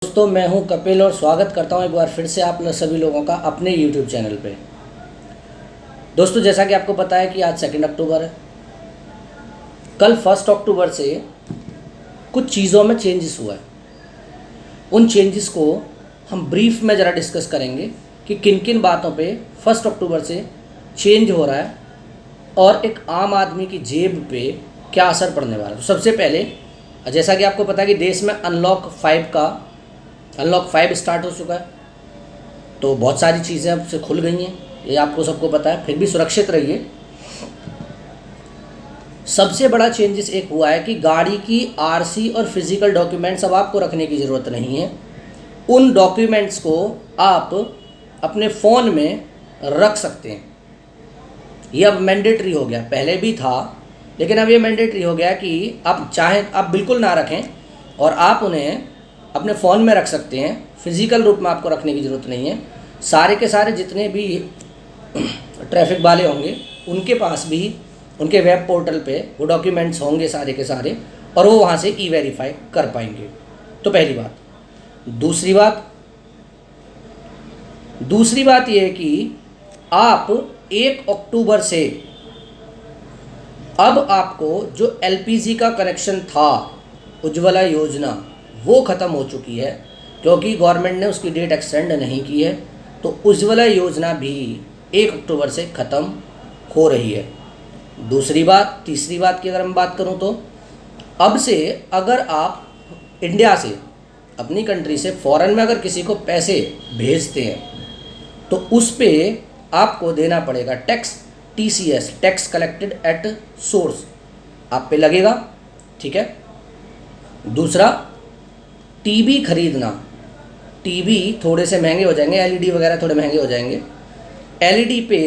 दोस्तों, मैं हूं कपिल और स्वागत करता हूं एक बार फिर से आप सभी लोगों का अपने YouTube चैनल पे। दोस्तों, जैसा कि आपको पता है कि आज 2 अक्टूबर है। कल 1 अक्टूबर से कुछ चीज़ों में चेंजेस हुआ है। उन चेंजेस को हम ब्रीफ में ज़रा डिस्कस करेंगे कि किन किन बातों पे 1 अक्टूबर से चेंज हो रहा है और एक आम आदमी की जेब पे क्या असर पड़ने वाला है। तो सबसे पहले, जैसा कि आपको पता है कि देश में अनलॉक 5 स्टार्ट हो चुका है, तो बहुत सारी चीज़ें अब से खुल गई हैं, ये आपको सबको पता है। फिर भी सुरक्षित रहिए। सबसे बड़ा चेंजेस एक हुआ है कि गाड़ी की आरसी और फिजिकल डॉक्यूमेंट्स अब आपको रखने की ज़रूरत नहीं है। उन डॉक्यूमेंट्स को आप अपने फ़ोन में रख सकते हैं। ये अब मैंडेटरी हो गया, पहले भी था लेकिन अब ये मैंडेटरी हो गया कि आप चाहें आप बिल्कुल ना रखें और आप उन्हें अपने फ़ोन में रख सकते हैं। फिज़िकल रूप में आपको रखने की ज़रूरत नहीं है। सारे के सारे जितने भी ट्रैफिक वाले होंगे उनके पास भी उनके वेब पोर्टल पे वो डॉक्यूमेंट्स होंगे सारे के सारे, और वो वहाँ से ई-वेरीफाई कर पाएंगे। तो पहली बात। दूसरी बात ये है कि आप 1 अक्टूबर से अब आपको जो एलपीजी का कनेक्शन था, उज्ज्वला योजना, वो ख़त्म हो चुकी है क्योंकि गवर्नमेंट ने उसकी डेट एक्सटेंड नहीं की है। तो उज्ज्वला योजना भी 1 अक्टूबर से ख़त्म हो रही है। तीसरी बात की अगर मैं बात करूं तो अब से अगर आप इंडिया से, अपनी कंट्री से फ़ॉरेन में अगर किसी को पैसे भेजते हैं तो उस पे आपको देना पड़ेगा tax, TCS, tax collected at source, आप पे लगेगा। ठीक है। दूसरा, टीवी खरीदना, टीवी थोड़े से महंगे हो जाएंगे, एलईडी वगैरह थोड़े महंगे हो जाएंगे। एलईडी पे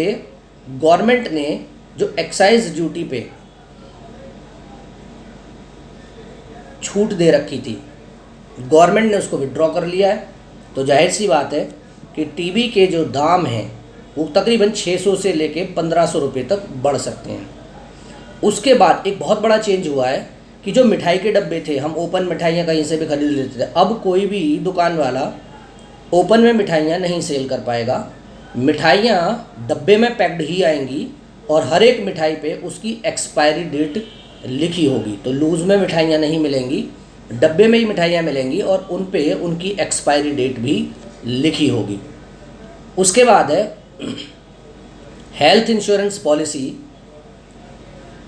गवर्नमेंट ने जो एक्साइज ड्यूटी पे छूट दे रखी थी, गवर्नमेंट ने उसको विड्रॉ कर लिया है। तो जाहिर सी बात है कि टीवी के जो दाम हैं वो तकरीबन 600 से लेके 1500 रुपये तक बढ़ सकते हैं। उसके बाद एक बहुत बड़ा चेंज हुआ है कि जो मिठाई के डब्बे थे, हम ओपन मिठाइयाँ कहीं से भी खरीद लेते थे, अब कोई भी दुकान वाला ओपन में मिठाइयाँ नहीं सेल कर पाएगा। मिठाइयाँ डब्बे में पैक्ड ही आएंगी और हर एक मिठाई पे उसकी एक्सपायरी डेट लिखी होगी। तो लूज़ में मिठाइयाँ नहीं मिलेंगी, डब्बे में ही मिठाइयाँ मिलेंगी और उन पे उनकी एक्सपायरी डेट भी लिखी होगी। उसके बाद है हेल्थ इंश्योरेंस पॉलिसी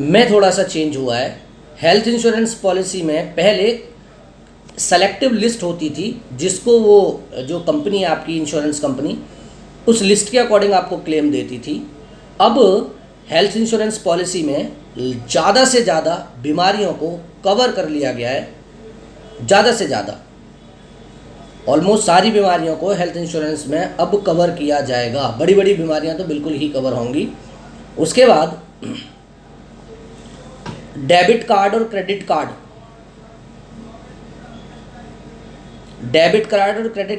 में थोड़ा सा चेंज हुआ है। हेल्थ इंश्योरेंस पॉलिसी में पहले सेलेक्टिव लिस्ट होती थी, जिसको वो जो कंपनी है आपकी इंश्योरेंस कंपनी, उस लिस्ट के अकॉर्डिंग आपको क्लेम देती थी। अब हेल्थ इंश्योरेंस पॉलिसी में ज़्यादा से ज़्यादा बीमारियों को कवर कर लिया गया है। ज़्यादा से ज़्यादा ऑलमोस्ट सारी बीमारियों को हेल्थ इंश्योरेंस में अब कवर किया जाएगा। बड़ी बड़ी बीमारियां तो बिल्कुल ही कवर होंगी। उसके बाद डेबिट कार्ड और क्रेडिट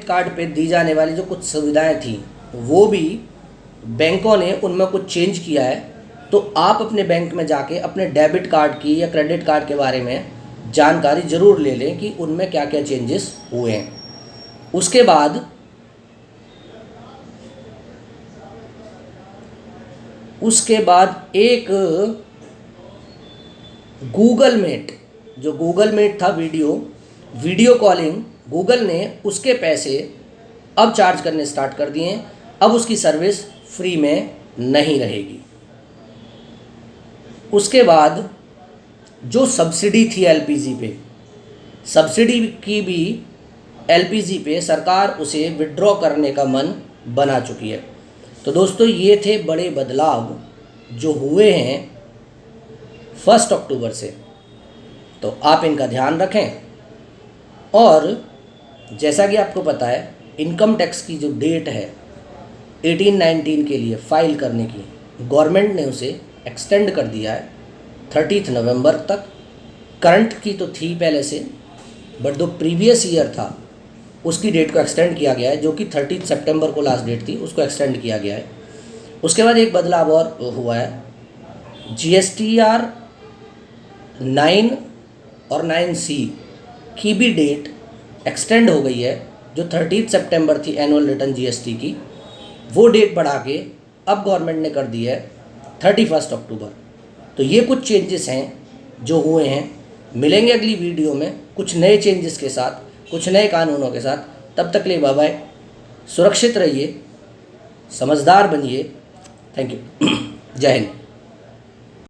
कार्ड पे दी जाने वाली जो कुछ सुविधाएं थी वो भी बैंकों ने उनमें कुछ चेंज किया है। तो आप अपने बैंक में जाके अपने डेबिट कार्ड की या क्रेडिट कार्ड के बारे में जानकारी ज़रूर ले लें कि उनमें क्या क्या चेंजेस हुए हैं। उसके बाद एक गूगल मीट, जो गूगल मीट था वीडियो कॉलिंग, गूगल ने उसके पैसे अब चार्ज करने स्टार्ट कर दिए हैं। अब उसकी सर्विस फ्री में नहीं रहेगी। उसके बाद जो सब्सिडी थी एलपीजी पे, सब्सिडी की भी एलपीजी पे सरकार उसे विड्रॉ करने का मन बना चुकी है। तो दोस्तों, ये थे बड़े बदलाव जो हुए हैं 1 अक्टूबर से। तो आप इनका ध्यान रखें। और जैसा कि आपको पता है, इनकम टैक्स की जो डेट है 18-19 के लिए फ़ाइल करने की, गवर्नमेंट ने उसे एक्सटेंड कर दिया है 30 नवंबर तक। करंट की तो थी पहले से, बट जो प्रीवियस ईयर था उसकी डेट को एक्सटेंड किया गया है, जो कि 30 सितंबर को लास्ट डेट थी, उसको एक्सटेंड किया गया है। उसके बाद एक बदलाव और हुआ है, GSTR 9 और 9C की भी डेट एक्सटेंड हो गई है। जो 30 सितंबर थी एनुअल रिटर्न जीएसटी की, वो डेट बढ़ा के अब गवर्नमेंट ने कर दी है 31 अक्टूबर। तो ये कुछ चेंजेस हैं जो हुए हैं। मिलेंगे अगली वीडियो में कुछ नए चेंजेस के साथ, कुछ नए कानूनों के साथ। तब तक के लिए बाय बाय, सुरक्षित रहिए, समझदार बनिए। Thank you. जय हिंद।